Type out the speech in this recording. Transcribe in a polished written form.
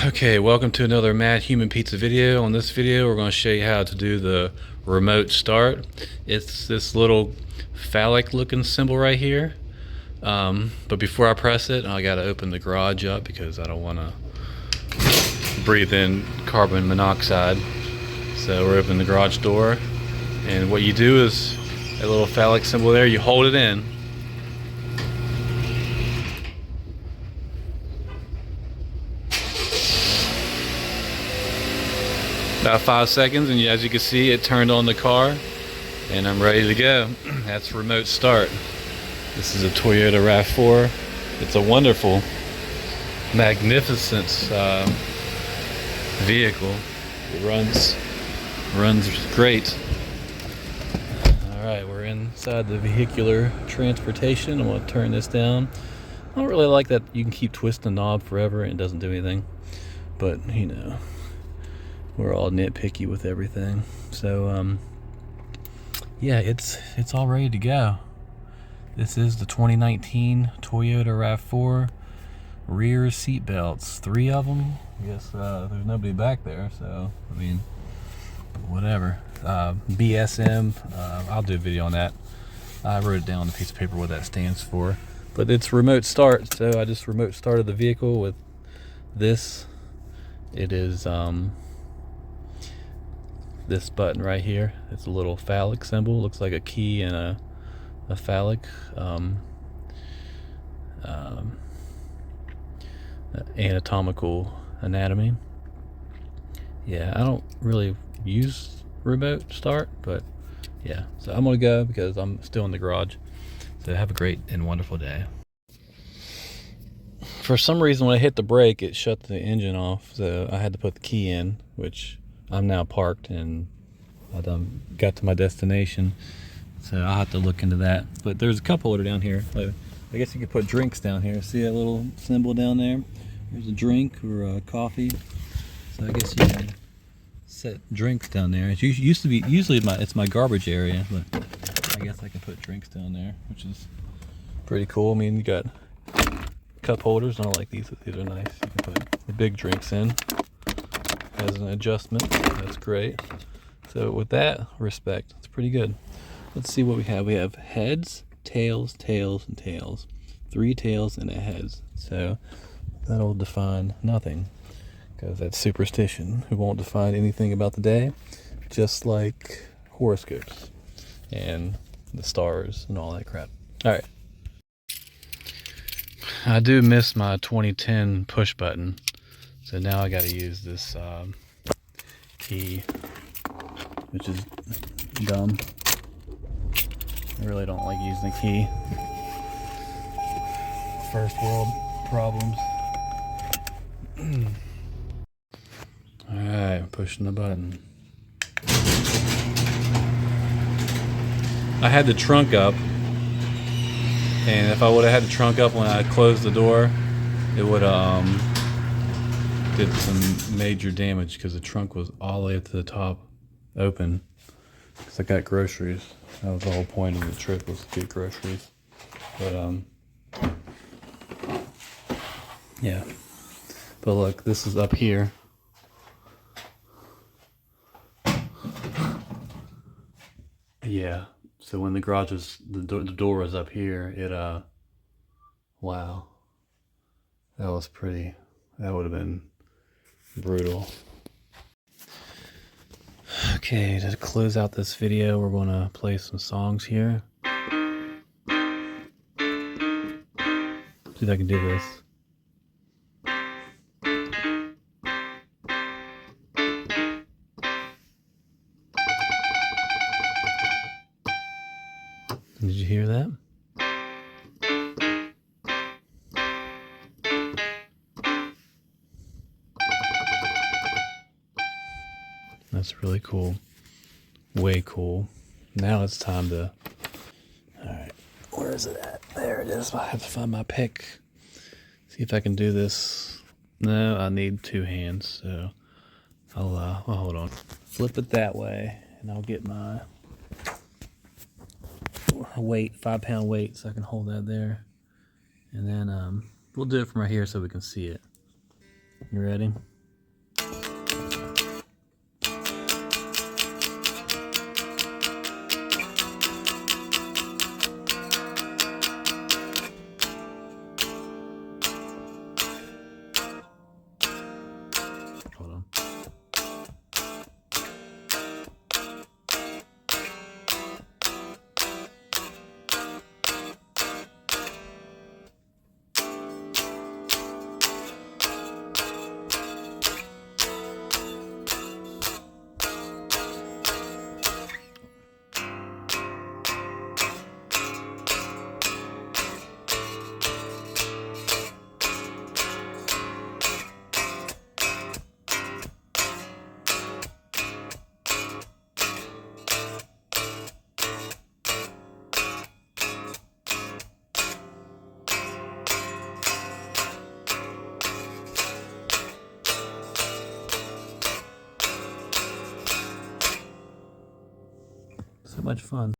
Okay, welcome to another Mad Human Pizza video. On this video, we're going to show you how to do the remote start. It's this little phallic looking symbol right here. But before I press it, I got to open the garage up because I don't want to breathe in carbon monoxide. So we're opening the garage door, and what you do is that little phallic symbol there, you hold it in. About 5 seconds, and as you can see, it turned on the car, and I'm ready to go. That's remote start. This is a Toyota RAV4. It's a wonderful, magnificent vehicle. It runs great. All right, we're inside the vehicular transportation. I'm gonna turn this down. I don't really like that you can keep twisting the knob forever and it doesn't do anything, but you know, we're all nitpicky with everything. So yeah, it's all ready to go. This is the 2019 Toyota RAV4. Rear seat belts, 3 of them. I guess there's nobody back there, so I mean, whatever. BSM, I'll do a video on that. I wrote it down on a piece of paper what that stands for, but it's remote start. So I just remote started the vehicle with this. It is this button right here. It's a little phallic symbol, looks like a key and a phallic anatomical anatomy. Yeah, I don't really use remote start, but yeah, so I'm gonna go because I'm still in the garage. So have a great and wonderful day. For some reason, when I hit the brake, it shut the engine off, so I had to put the key in, which I'm now parked and I got to my destination, so I'll have to look into that. But there's a cup holder down here. I guess you could put drinks down here. See that little symbol down there? There's a drink or coffee. So I guess you can set drinks down there. It used to be, usually it's my garbage area, but I guess I can put drinks down there, which is pretty cool. I mean, you got cup holders. I don't like these. These are nice. You can put the big drinks in as an adjustment. That's great. So with that respect, it's pretty good. Let's see what we have. We have heads, tails, tails, and tails. 3 tails and a heads. So that'll define nothing, because that's superstition. It won't define anything about the day, just like horoscopes and the stars and all that crap. All right. I do miss my 2010 push button, so now I got to use this key, which is dumb. I really don't like using the key. First world problems. Alright, pushing the button. I had the trunk up, and if I would have had the trunk up when I closed the door, it would have did some major damage, because the trunk was all the way up to the top open, because I got groceries. That was the whole point of the trip, was to get groceries. But yeah, but look, this is up here. Yeah, so when the garage was, the door was up here, it wow, that was pretty, that would have been brutal. Okay, to close out this video, we're going to play some songs here. See if I can do this. Did you hear that? That's really cool. Way cool. Now it's time to... Alright, where is it at? There it is. I have to find my pick. See if I can do this. No, I need 2 hands, so I'll hold on. Flip it that way, and I'll get my weight, 5-pound weight, so I can hold that there. And then we'll do it from right here so we can see it. You ready? Hold on. So much fun.